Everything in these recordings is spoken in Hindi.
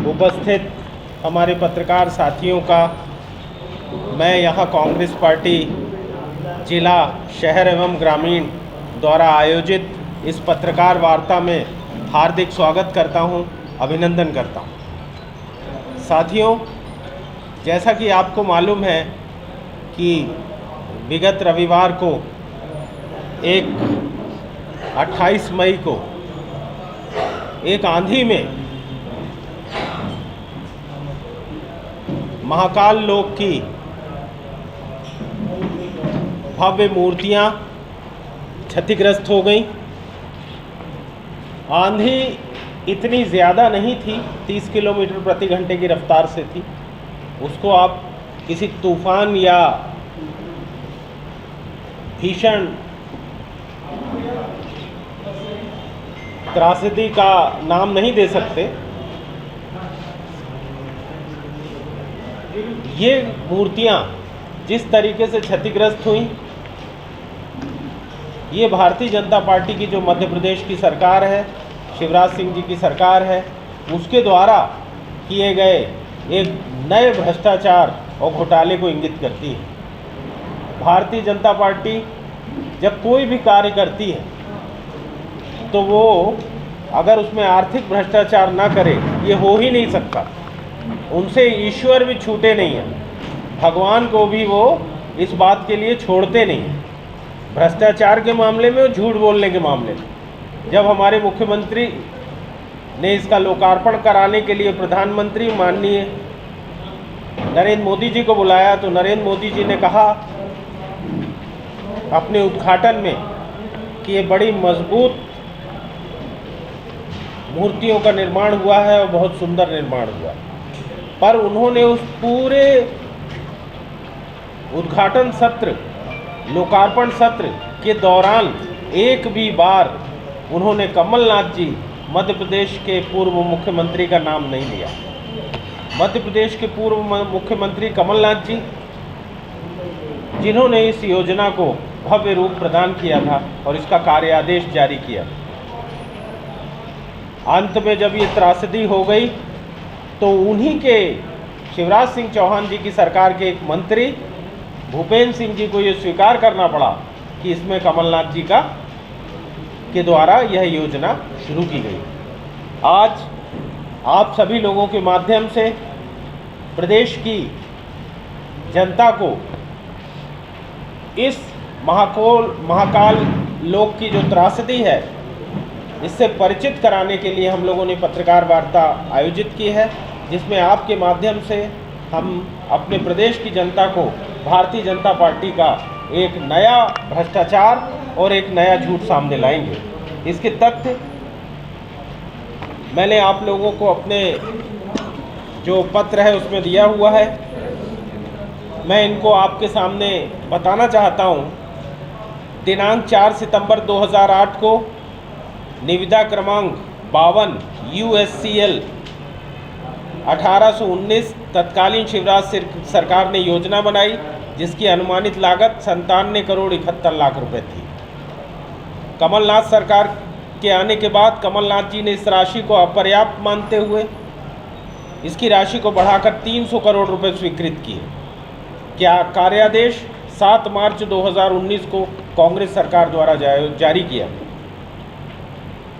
उपस्थित हमारे पत्रकार साथियों का मैं यहाँ कांग्रेस पार्टी जिला, शहर एवं ग्रामीण द्वारा आयोजित इस पत्रकार वार्ता में हार्दिक स्वागत करता हूँ, अभिनंदन करता हूँ। साथियों, जैसा कि आपको मालूम है कि विगत रविवार को 28 मई को एक आंधी में महाकाल लोक की भव्य मूर्तियां क्षतिग्रस्त हो गईं। आंधी इतनी ज़्यादा नहीं थी, 30 किलोमीटर प्रति घंटे की रफ्तार से थी। उसको आप किसी तूफान या भीषण त्रासदी का नाम नहीं दे सकते। ये मूर्तियां जिस तरीके से क्षतिग्रस्त हुई, ये भारतीय जनता पार्टी की जो मध्य प्रदेश की सरकार है, शिवराज सिंह जी की सरकार है, उसके द्वारा किए गए एक नए भ्रष्टाचार और घोटाले को इंगित करती है। भारतीय जनता पार्टी जब कोई भी कार्य करती है तो वो अगर उसमें आर्थिक भ्रष्टाचार ना करे, ये हो ही नहीं सकता। उनसे ईश्वर भी छूटे नहीं हैं, भगवान को भी वो इस बात के लिए छोड़ते नहीं हैं। भ्रष्टाचार के मामले में और झूठ बोलने के मामले में जब हमारे मुख्यमंत्री ने इसका लोकार्पण कराने के लिए प्रधानमंत्री माननीय नरेंद्र मोदी जी को बुलाया, तो नरेंद्र मोदी जी ने कहा अपने उद्घाटन में कि ये बड़ी मजबूत मूर्तियों का निर्माण हुआ है और बहुत सुंदर निर्माण हुआ। पर उन्होंने उस पूरे उद्घाटन सत्र, लोकार्पण सत्र के दौरान एक भी बार उन्होंने कमलनाथ जी, मध्य प्रदेश के पूर्व मुख्यमंत्री का नाम नहीं लिया। मध्य प्रदेश के पूर्व मुख्यमंत्री कमलनाथ जी, जिन्होंने इस योजना को भव्य रूप प्रदान किया था और इसका कार्यादेश जारी किया। अंत में जब ये त्रासदी हो गई तो उन्हीं के शिवराज सिंह चौहान जी की सरकार के एक मंत्री भूपेंद्र सिंह जी को ये स्वीकार करना पड़ा कि इसमें कमलनाथ जी के द्वारा यह योजना शुरू की गई। आज आप सभी लोगों के माध्यम से प्रदेश की जनता को इस महाकाल लोक की जो त्रासदी है, इससे परिचित कराने के लिए हम लोगों ने पत्रकार वार्ता आयोजित की है, जिसमें आपके माध्यम से हम अपने प्रदेश की जनता को भारतीय जनता पार्टी का एक नया भ्रष्टाचार और एक नया झूठ सामने लाएंगे। इसके तथ्य मैंने आप लोगों को अपने जो पत्र है उसमें दिया हुआ है, मैं इनको आपके सामने बताना चाहता हूँ। दिनांक 4 सितंबर 2008 को निविदा क्रमांक 52 USCL 1819 तत्कालीन शिवराज सरकार ने योजना बनाई, जिसकी अनुमानित लागत 97 करोड़ 71 लाख रुपए थी। कमलनाथ सरकार के आने के बाद कमलनाथ जी ने इस राशि को अपर्याप्त मानते हुए इसकी राशि को बढ़ाकर 300 करोड़ रुपए स्वीकृत किए। क्या कार्यादेश 7 मार्च 2019 को कांग्रेस सरकार द्वारा जारी किया।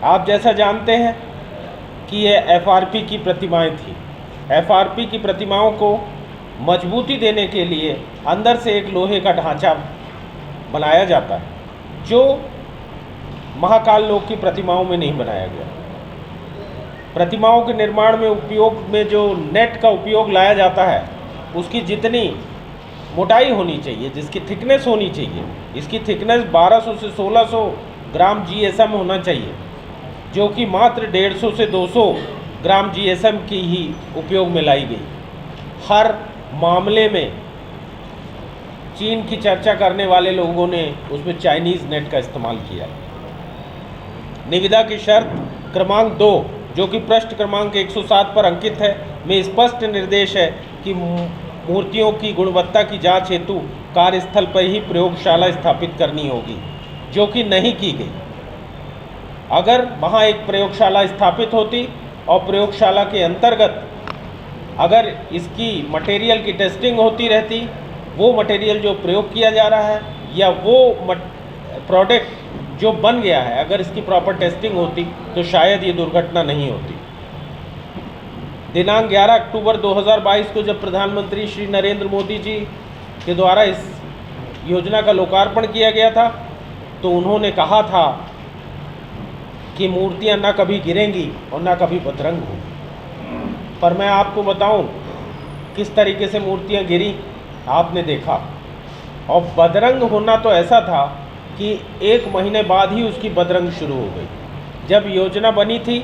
आप जैसा जानते हैं कि ये FRP की प्रतिमाएं थी। FRP की प्रतिमाओं को मजबूती देने के लिए अंदर से एक लोहे का ढांचा बनाया जाता है, जो महाकाल लोक की प्रतिमाओं में नहीं बनाया गया। प्रतिमाओं के निर्माण में उपयोग में जो नेट का उपयोग लाया जाता है, उसकी जितनी मोटाई होनी चाहिए, जिसकी थिकनेस होनी चाहिए, इसकी थिकनेस 1200 से 1600 ग्राम GSM होना चाहिए, जो कि मात्र 150 से 200 ग्राम GSM की ही उपयोग में लाई गई। हर मामले में चीन की चर्चा करने वाले लोगों ने उसमें चाइनीज़ नेट का इस्तेमाल किया। निविदा की शर्त क्रमांक 2, जो कि पृष्ठ क्रमांक 107 पर अंकित है, में स्पष्ट निर्देश है कि मूर्तियों की गुणवत्ता की जांच हेतु कार्यस्थल पर ही प्रयोगशाला स्थापित करनी होगी, जो कि नहीं की गई। अगर वहाँ एक प्रयोगशाला स्थापित होती और प्रयोगशाला के अंतर्गत अगर इसकी मटेरियल की टेस्टिंग होती रहती, वो मटेरियल जो प्रयोग किया जा रहा है या वो प्रोडक्ट जो बन गया है, अगर इसकी प्रॉपर टेस्टिंग होती तो शायद ये दुर्घटना नहीं होती। दिनांक 11 अक्टूबर 2022 को जब प्रधानमंत्री श्री नरेंद्र मोदी जी के द्वारा इस योजना का लोकार्पण किया गया था, तो उन्होंने कहा था कि मूर्तियां ना कभी गिरेंगी और ना कभी बदरंग होंगी। पर मैं आपको बताऊं किस तरीके से मूर्तियां गिरी, आपने देखा। और बदरंग होना तो ऐसा था कि 1 महीने बाद ही उसकी बदरंग शुरू हो गई। जब योजना बनी थी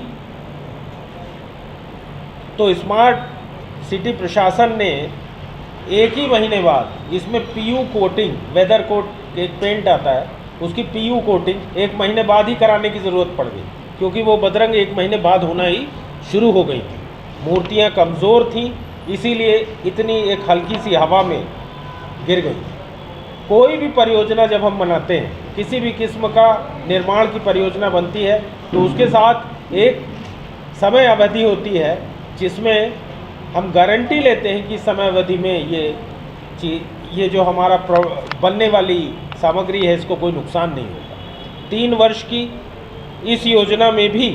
तो स्मार्ट सिटी प्रशासन ने 1 ही महीने बाद इसमें पीयू कोटिंग, वेदर कोट एक पेंट आता है, उसकी पीयू कोटिंग 1 महीने बाद ही कराने की ज़रूरत पड़ गई, क्योंकि वो बदरंग 1 महीने बाद होना ही शुरू हो गई थी। मूर्तियाँ कमज़ोर थीं, इसीलिए इतनी एक हल्की सी हवा में गिर गई। कोई भी परियोजना जब हम बनाते हैं, किसी भी किस्म का निर्माण की परियोजना बनती है, तो उसके साथ एक समय अवधि होती है जिसमें हम गारंटी लेते हैं कि समय अवधि में ये जो हमारा बनने वाली सामग्री है, इसको कोई नुकसान नहीं होगा। 3 वर्ष की इस योजना में भी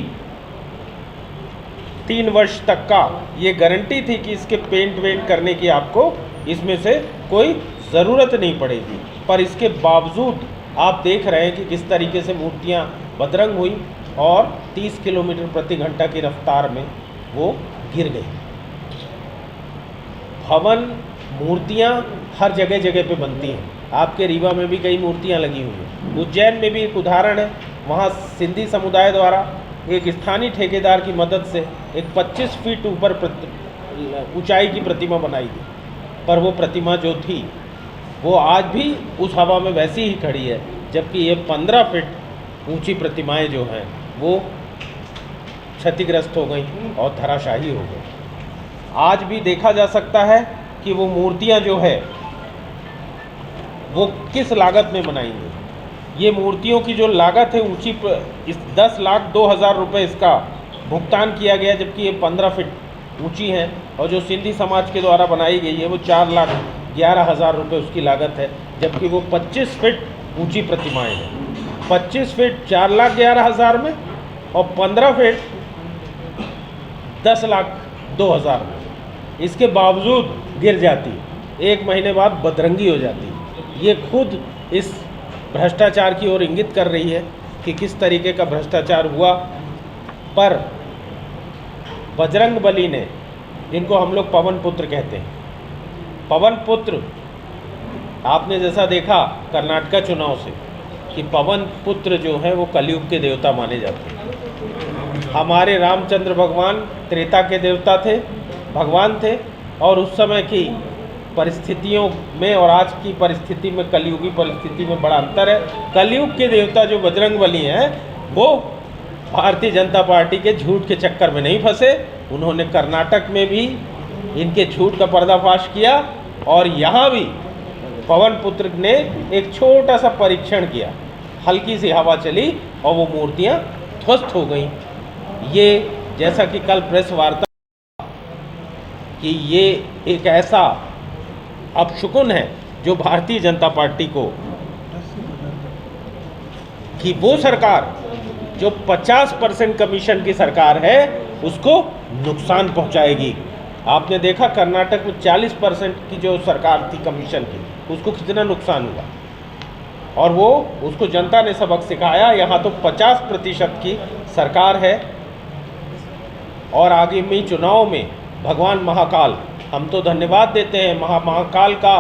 3 वर्ष तक का ये गारंटी थी कि इसके पेंट वेंट करने की आपको इसमें से कोई ज़रूरत नहीं पड़ेगी। पर इसके बावजूद आप देख रहे हैं कि किस तरीके से मूर्तियाँ बदरंग हुई और 30 किलोमीटर प्रति घंटा की रफ्तार में वो गिर गई। भवन, मूर्तियाँ हर जगह जगह पे बनती हैं। आपके रीवा में भी कई मूर्तियाँ लगी हुई हैं। उज्जैन में भी एक उदाहरण है, वहाँ सिंधी समुदाय द्वारा एक स्थानीय ठेकेदार की मदद से एक 25 फीट ऊपर ऊंचाई की प्रतिमा बनाई गई। पर वो प्रतिमा जो थी वो आज भी उस हवा में वैसी ही खड़ी है, जबकि ये 15 फीट ऊंची प्रतिमाएं जो हैं वो क्षतिग्रस्त हो गई और धराशायी हो गई। आज भी देखा जा सकता है कि वो मूर्तियां जो है वो किस लागत में बनाई गई। ये मूर्तियों की जो लागत है ऊंची, इस 10,02,000 रुपये इसका भुगतान किया गया, जबकि ये 15 फीट ऊंची हैं। और जो सिंधी समाज के द्वारा बनाई गई है वो 4,11,000 रुपये उसकी लागत है, जबकि वो 25 फीट ऊंची प्रतिमाएं हैं। 25 फीट 4,11,000 में और 15 फीट 10,02,000 में। इसके बावजूद गिर जाती, 1 महीने बाद बदरंगी हो जाती। ये खुद इस भ्रष्टाचार की ओर इंगित कर रही है कि किस तरीके का भ्रष्टाचार हुआ। पर बजरंग बली ने, जिनको हम लोग पवन पुत्र कहते हैं, पवन पुत्र, आपने जैसा देखा कर्नाटका चुनाव से कि पवन पुत्र जो है वो कलयुग के देवता माने जाते हैं। हमारे रामचंद्र भगवान त्रेता के देवता थे, भगवान थे, और उस समय की परिस्थितियों में और आज की परिस्थिति में, कलयुगी परिस्थिति में बड़ा अंतर है। कलयुग के देवता जो बजरंग बली हैं वो भारतीय जनता पार्टी के झूठ के चक्कर में नहीं फंसे। उन्होंने कर्नाटक में भी इनके झूठ का पर्दाफाश किया और यहाँ भी पवन पुत्र ने एक छोटा सा परीक्षण किया, हल्की सी हवा चली और वो मूर्तियाँ ध्वस्त हो गईं। ये जैसा कि कल प्रेस वार्ता कि ये एक ऐसा अपशकुन है जो भारतीय जनता पार्टी को, कि वो सरकार जो 50% कमीशन की सरकार है उसको नुकसान पहुंचाएगी। आपने देखा कर्नाटक में 40% की जो सरकार थी कमीशन की, उसको कितना नुकसान हुआ, और वो उसको जनता ने सबक सिखाया। यहाँ तो 50% की सरकार है। और आगामी चुनाव में भगवान महाकाल, हम तो धन्यवाद देते हैं महाकाल का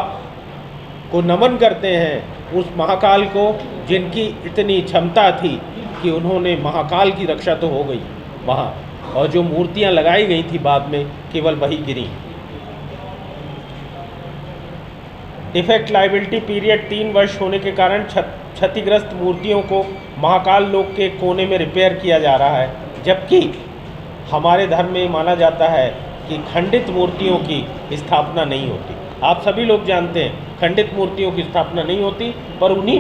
को नमन करते हैं, उस महाकाल को जिनकी इतनी क्षमता थी कि उन्होंने महाकाल की रक्षा तो हो गई वहाँ, और जो मूर्तियाँ लगाई गई थी बाद में केवल वही गिरी। डिफेक्ट लाइबिलिटी पीरियड 3 वर्ष होने के कारण क्षतिग्रस्त मूर्तियों को महाकाल लोक के कोने में रिपेयर किया जा रहा है, जबकि हमारे धर्म में माना जाता है कि खंडित मूर्तियों की स्थापना नहीं होती। आप सभी लोग जानते हैं खंडित मूर्तियों की स्थापना नहीं होती, पर उन्हीं